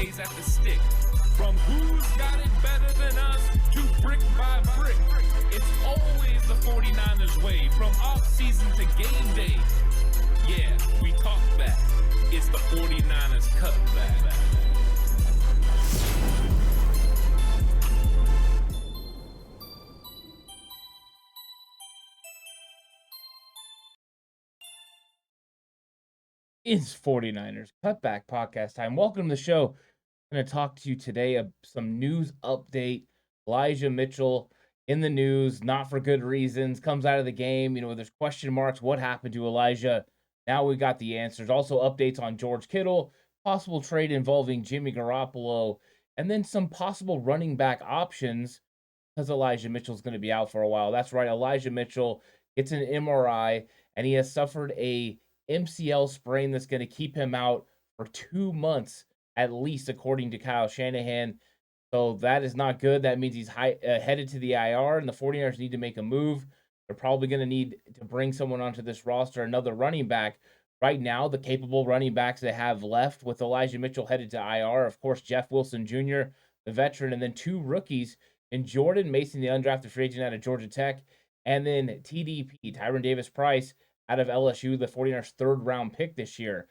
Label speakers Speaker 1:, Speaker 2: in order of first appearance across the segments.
Speaker 1: days at the stick. From who's got it better than us to brick by brick. It's always the 49ers way, from off-season to game day. Yeah, we talk back. It's the 49ers Cutback.
Speaker 2: It's 49ers Cutback Podcast time. Welcome to the show. I'm going to talk to you today of some news update. Elijah Mitchell in the news, not for good reasons, comes out of the game. There's question marks. What happened to Elijah? Now we got the answers. Also updates on George Kittle, possible trade involving Jimmy Garoppolo, and then some possible running back options because Elijah Mitchell's going to be out for a while. That's right. Elijah Mitchell gets an MRI, and he has suffered a MCL sprain that's going to keep him out for 2 months at least, according to Kyle Shanahan. So that is not good. That means he's headed to the IR, and the 49ers need to make a move. They're probably going to need to bring someone onto this roster, another running back. Right now, the capable running backs they have left with Elijah Mitchell headed to IR, of course, Jeff Wilson Jr., the veteran, and then 2 rookies in Jordan Mason, the undrafted free agent out of Georgia Tech, and then TDP, Tyron Davis-Price, out of LSU, the 49ers' 3rd round pick this year.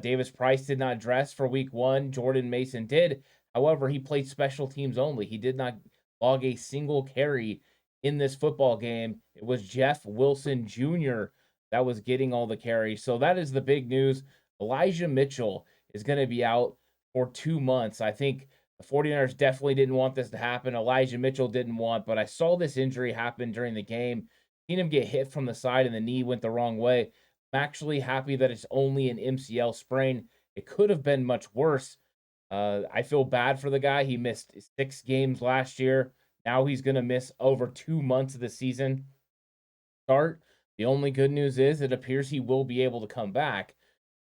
Speaker 2: Davis-Price did not dress for week 1. Jordan Mason did. However, he played special teams only. He did not log a single carry in this football game. It was Jeff Wilson Jr. that was getting all the carries. So that is the big news. Elijah Mitchell is going to be out for 2 months. I think the 49ers definitely didn't want this to happen. Elijah Mitchell didn't want, but I saw this injury happen during the game. Seen him get hit from the side and the knee went the wrong way. I'm actually happy that it's only an MCL sprain. It could have been much worse. I feel bad for the guy. He missed 6 games last year. Now he's going to miss over 2 months of the season. The only good news is it appears he will be able to come back.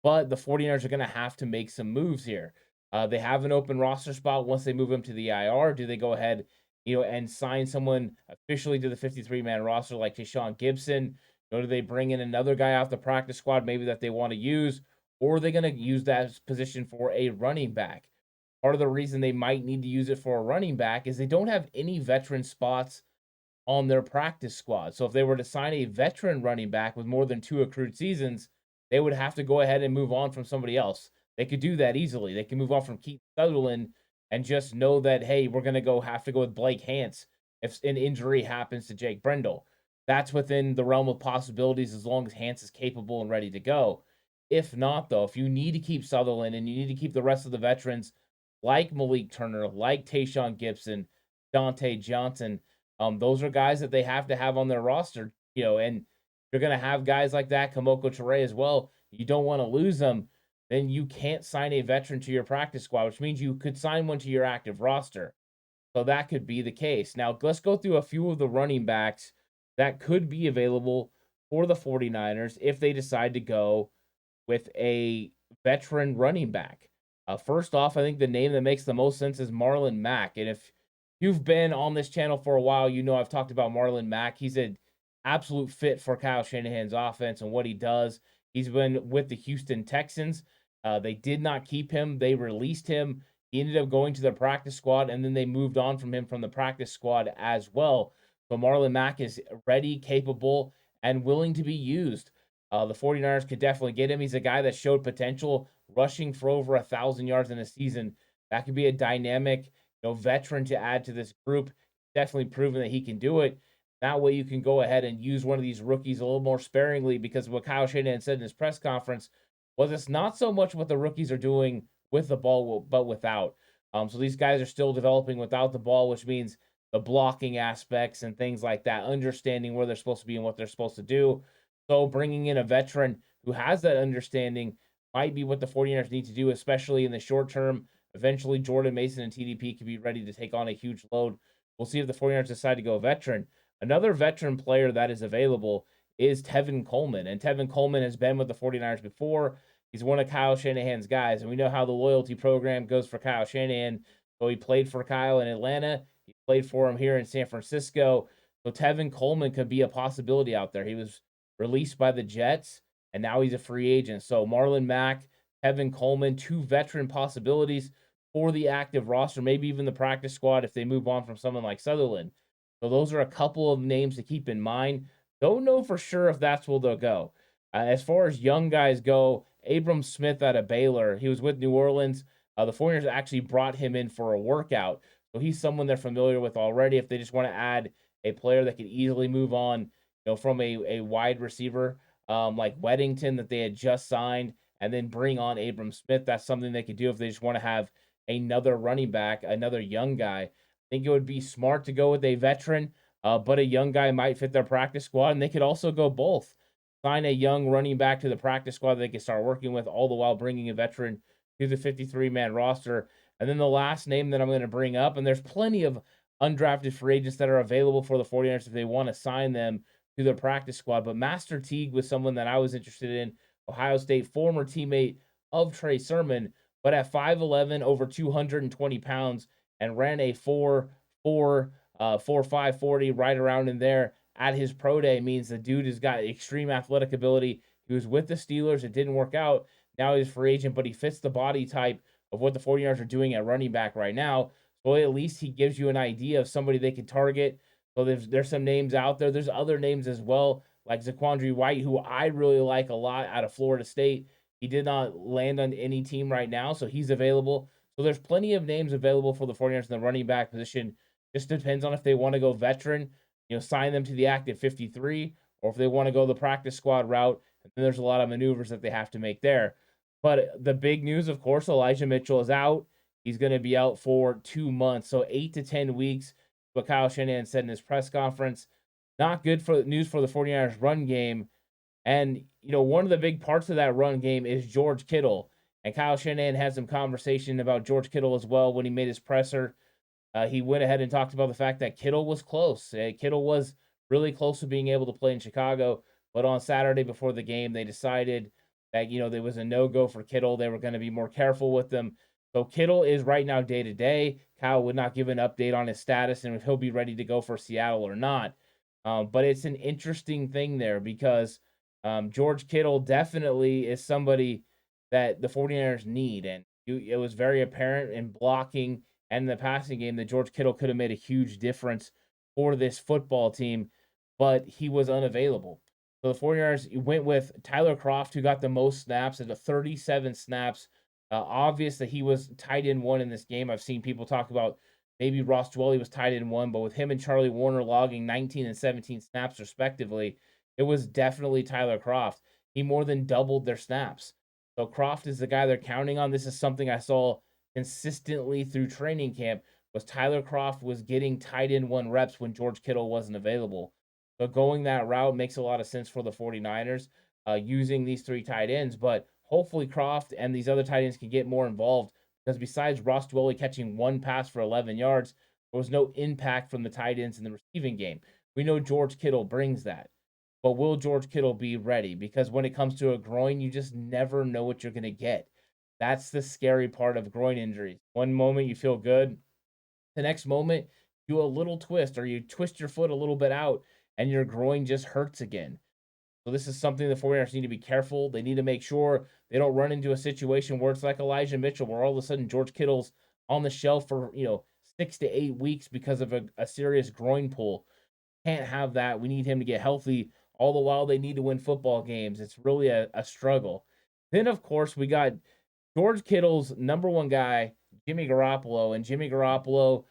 Speaker 2: But the 49ers are going to have to make some moves here. They have an open roster spot once they move him to the IR. Do they go ahead and sign someone officially to the 53-man roster like Tashaun Gibson? Or do they bring in another guy off the practice squad maybe that they want to use? Or are they going to use that position for a running back? Part of the reason they might need to use it for a running back is they don't have any veteran spots on their practice squad. So if they were to sign a veteran running back with more than 2 accrued seasons, they would have to go ahead and move on from somebody else. They could do that easily. They can move on from Keith Sutherland and just know that, hey, we're going to have to go with Blake Hance if an injury happens to Jake Brendel. That's within the realm of possibilities as long as Hance is capable and ready to go. If not, though, if you need to keep Sutherland and you need to keep the rest of the veterans like Malik Turner, like Tashaun Gibson, Dante Johnson, those are guys that they have to have on their roster, and you're going to have guys like that, Kamoko Toure as well. You don't want to lose them. Then you can't sign a veteran to your practice squad, which means you could sign one to your active roster. So that could be the case. Now, let's go through a few of the running backs that could be available for the 49ers if they decide to go with a veteran running back. First off, I think the name that makes the most sense is Marlon Mack. And if you've been on this channel for a while, I've talked about Marlon Mack. He's an absolute fit for Kyle Shanahan's offense and what he does. He's been with the Houston Texans. They did not keep him. They released him. He ended up going to the practice squad, and then they moved on from him from the practice squad as well. So Marlon Mack is ready, capable, and willing to be used. The 49ers could definitely get him. He's a guy that showed potential, rushing for over 1,000 yards in a season. That could be a dynamic, veteran to add to this group. Definitely proven that he can do it. That way you can go ahead and use one of these rookies a little more sparingly, because what Kyle Shanahan said in his press conference was it's not so much what the rookies are doing with the ball, but without. So these guys are still developing without the ball, which means the blocking aspects and things like that, understanding where they're supposed to be and what they're supposed to do. So bringing in a veteran who has that understanding might be what the 49ers need to do, especially in the short term. Eventually, Jordan Mason and TDP can be ready to take on a huge load. We'll see if the 49ers decide to go veteran. Another veteran player that is available is Tevin Coleman. And Tevin Coleman has been with the 49ers before. He's one of Kyle Shanahan's guys. And we know how the loyalty program goes for Kyle Shanahan. So he played for Kyle in Atlanta. He played for him here in San Francisco. So Tevin Coleman could be a possibility out there. He was released by the Jets, and now he's a free agent. So Marlon Mack, Tevin Coleman, 2 veteran possibilities. for the active roster, maybe even the practice squad if they move on from someone like Sutherland. So those are a couple of names to keep in mind. Don't know for sure if that's where they'll go. As far as young guys go, Abram Smith out of Baylor, he was with New Orleans. The 49ers actually brought him in for a workout. So he's someone they're familiar with already. If they just want to add a player that could easily move on, from a wide receiver like Weddington that they had just signed, and then bring on Abram Smith, that's something they could do if they just want to have another running back, another young guy. I think it would be smart to go with a veteran, but a young guy might fit their practice squad, and they could also go both. Sign a young running back to the practice squad that they can start working with, all the while bringing a veteran to the 53-man roster. And then the last name that I'm going to bring up, and there's plenty of undrafted free agents that are available for the 49ers if they want to sign them to their practice squad. But Master Teague was someone that I was interested in, Ohio State, former teammate of Trey Sermon, but at 5'11", over 220 pounds, and ran a 4.5 40 right around in there at his pro day, means the dude has got extreme athletic ability. He was with the Steelers. It didn't work out. Now he's a free agent, but he fits the body type of what the 49ers are doing at running back right now. So at least he gives you an idea of somebody they can target. So there's some names out there. There's other names as well, like Zaquandre White, who I really like a lot out of Florida State. He did not land on any team right now, so he's available. So there's plenty of names available for the 49ers in the running back position. Just depends on if they want to go veteran, sign them to the active 53, or if they want to go the practice squad route. And then there's a lot of maneuvers that they have to make there. But the big news, of course, Elijah Mitchell is out. He's going to be out for 2 months, so 8 to 10 weeks, what Kyle Shanahan said in his press conference. Not good for news for the 49ers run game. And, one of the big parts of that run game is George Kittle. And Kyle Shanahan had some conversation about George Kittle as well when he made his presser. He went ahead and talked about the fact that Kittle was close. Kittle was really close to being able to play in Chicago. But on Saturday before the game, they decided that, there was a no-go for Kittle. They were going to be more careful with them. So Kittle is right now day-to-day. Kyle would not give an update on his status and if he'll be ready to go for Seattle or not. But it's an interesting thing there because George Kittle definitely is somebody that the 49ers need. And it was very apparent in blocking and in the passing game that George Kittle could have made a huge difference for this football team, but he was unavailable. So the 49ers went with Tyler Kroft, who got the most snaps at 37 snaps. Obvious that he was tight end one in this game. I've seen people talk about maybe Ross Dwelley was tight end one, but with him and Charlie Warner logging 19 and 17 snaps respectively, it was definitely Tyler Kroft. He more than doubled their snaps. So Kroft is the guy they're counting on. This is something I saw consistently through training camp, was Tyler Kroft was getting tight end one reps when George Kittle wasn't available. So going that route makes a lot of sense for the 49ers using these three tight ends, but hopefully Kroft and these other tight ends can get more involved because besides Ross Dwelley catching one pass for 11 yards, there was no impact from the tight ends in the receiving game. We know George Kittle brings that. But will George Kittle be ready? Because when it comes to a groin, you just never know what you're going to get. That's the scary part of groin injuries. One moment you feel good. The next moment, you do a little twist or you twist your foot a little bit out and your groin just hurts again. So this is something the 49ers need to be careful. They need to make sure they don't run into a situation where it's like Elijah Mitchell, where all of a sudden George Kittle's on the shelf for, 6 to 8 weeks because of a serious groin pull. Can't have that. We need him to get healthy. All the while they need to win football games. It's really a struggle. Then, of course, we got George Kittle's number one guy, Jimmy Garoppolo. And Jimmy Garoppolo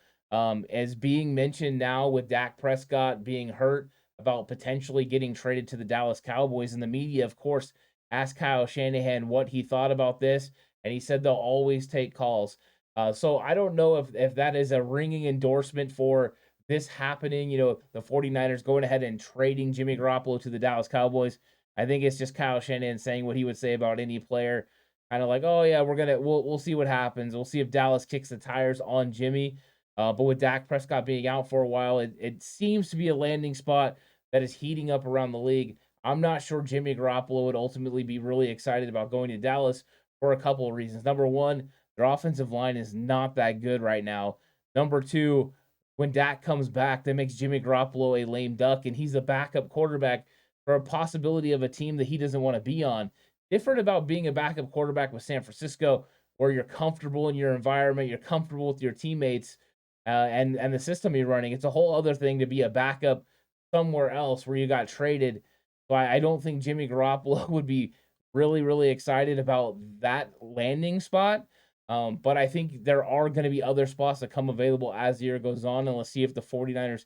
Speaker 2: is being mentioned now with Dak Prescott being hurt about potentially getting traded to the Dallas Cowboys. And the media, of course, asked Kyle Shanahan what he thought about this. And he said they'll always take calls. So I don't know if that is a ringing endorsement for this happening, the 49ers going ahead and trading Jimmy Garoppolo to the Dallas Cowboys. I think it's just Kyle Shanahan saying what he would say about any player. Kind of like, oh yeah, we'll see what happens. We'll see if Dallas kicks the tires on Jimmy. But with Dak Prescott being out for a while, it seems to be a landing spot that is heating up around the league. I'm not sure Jimmy Garoppolo would ultimately be really excited about going to Dallas for a couple of reasons. Number one, their offensive line is not that good right now. Number two, when Dak comes back, that makes Jimmy Garoppolo a lame duck, and he's a backup quarterback for a possibility of a team that he doesn't want to be on. Different about being a backup quarterback with San Francisco where you're comfortable in your environment, you're comfortable with your teammates, and the system you're running. It's a whole other thing to be a backup somewhere else where you got traded. So I don't think Jimmy Garoppolo would be really, really excited about that landing spot. But I think there are going to be other spots that come available as the year goes on, and let's see if the 49ers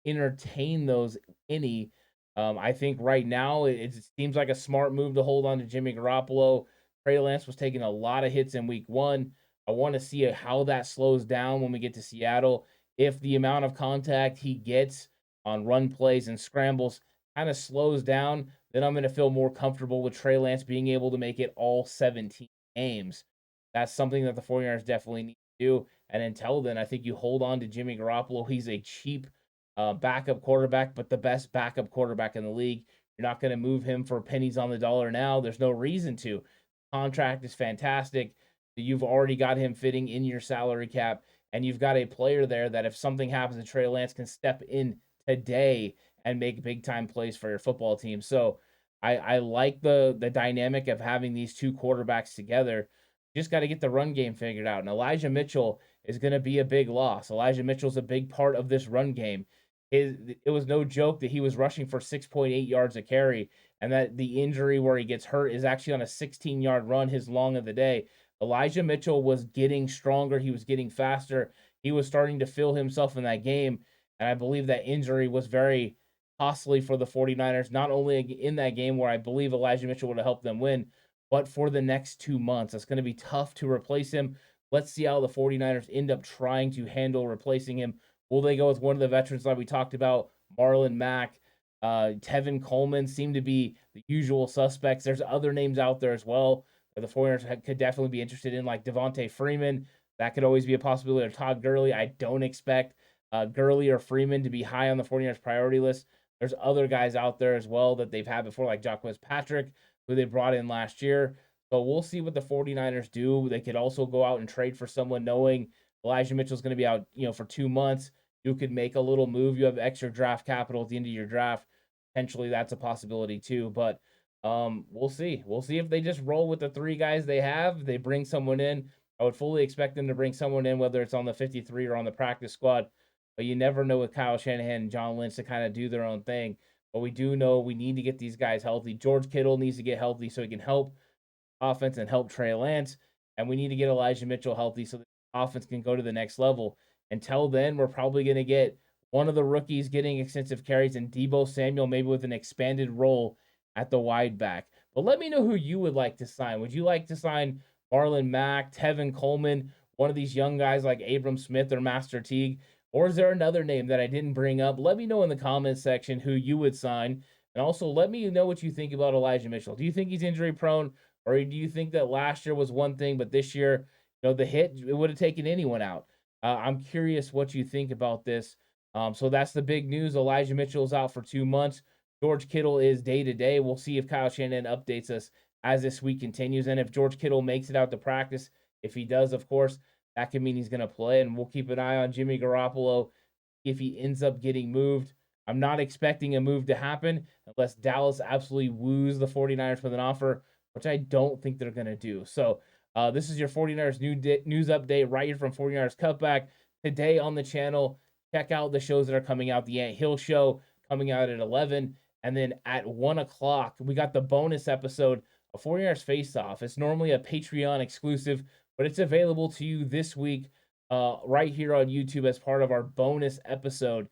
Speaker 2: entertain those any. I think right now it seems like a smart move to hold on to Jimmy Garoppolo. Trey Lance was taking a lot of hits in week one. I want to see how that slows down when we get to Seattle. If the amount of contact he gets on run plays and scrambles kind of slows down, then I'm going to feel more comfortable with Trey Lance being able to make it all 17 games. That's something that the 49ers definitely need to do. And until then, I think you hold on to Jimmy Garoppolo. He's a cheap backup quarterback, but the best backup quarterback in the league. You're not going to move him for pennies on the dollar now. There's no reason to. Contract is fantastic. You've already got him fitting in your salary cap, and you've got a player there that if something happens to Trey Lance can step in today and make big time plays for your football team. So I like the dynamic of having these two quarterbacks together. Just got to get the run game figured out. And Elijah Mitchell is going to be a big loss. Elijah Mitchell's a big part of this run game. It was no joke that he was rushing for 6.8 yards a carry, and that the injury where he gets hurt is actually on a 16-yard run, his long of the day. Elijah Mitchell was getting stronger. He was getting faster. He was starting to feel himself in that game. And I believe that injury was very costly for the 49ers, not only in that game where I believe Elijah Mitchell would have helped them win, but for the next 2 months. It's going to be tough to replace him. Let's see how the 49ers end up trying to handle replacing him. Will they go with one of the veterans like we talked about, Marlon Mack? Tevin Coleman seem to be the usual suspects. There's other names out there as well that the 49ers could definitely be interested in, like Devontae Freeman. That could always be a possibility. Or Todd Gurley. I don't expect Gurley or Freeman to be high on the 49ers priority list. There's other guys out there as well that they've had before, like Jacquez Patrick, who they brought in last year. So we'll see what the 49ers do. They could also go out and trade for someone knowing Elijah Mitchell's going to be out, for 2 months. You could make a little move. You have extra draft capital at the end of your draft. Potentially that's a possibility too. But we'll see. We'll see if they just roll with the 3 guys they have. They bring someone in. I would fully expect them to bring someone in, whether it's on the 53 or on the practice squad. But you never know with Kyle Shanahan and John Lynch to kind of do their own thing. But we do know we need to get these guys healthy. George Kittle needs to get healthy so he can help offense and help Trey Lance. And we need to get Elijah Mitchell healthy so the offense can go to the next level. Until then, we're probably going to get one of the rookies getting extensive carries and Deebo Samuel maybe with an expanded role at the wide back. But let me know who you would like to sign. Would you like to sign Marlon Mack, Tevin Coleman, one of these young guys like Abram Smith or Master Teague? Or is there another name that I didn't bring up? Let me know in the comments section who you would sign. And also let me know what you think about Elijah Mitchell. Do you think he's injury prone? Or do you think that last year was one thing, but this year, the hit, it would have taken anyone out? I'm curious what you think about this. So that's the big news. Elijah Mitchell is out for 2 months. George Kittle is day to day. We'll see if Kyle Shanahan updates us as this week continues. And if George Kittle makes it out to practice, if he does, of course, that could mean he's going to play. And we'll keep an eye on Jimmy Garoppolo if he ends up getting moved. I'm not expecting a move to happen unless Dallas absolutely woos the 49ers with an offer, which I don't think they're going to do. So this is your 49ers news update right here from 49ers Cutback. Today on the channel, check out the shows that are coming out. The Ant Hill Show coming out at 11. And then at 1 o'clock, we got the bonus episode of 49ers Face Off. It's normally a Patreon exclusive, but it's available to you this week right here on YouTube as part of our bonus episode.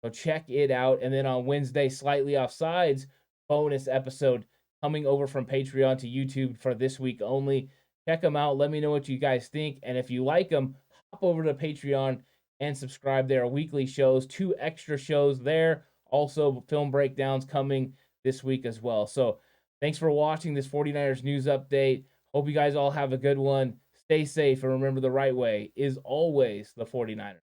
Speaker 2: So check it out. And then on Wednesday, Slightly Offsides bonus episode coming over from Patreon to YouTube for this week only. Check them out. Let me know what you guys think. And if you like them, hop over to Patreon and subscribe. There are weekly shows, 2 extra shows there. Also, film breakdowns coming this week as well. So thanks for watching this 49ers news update. Hope you guys all have a good one. Stay safe and remember the right way is always the 49ers.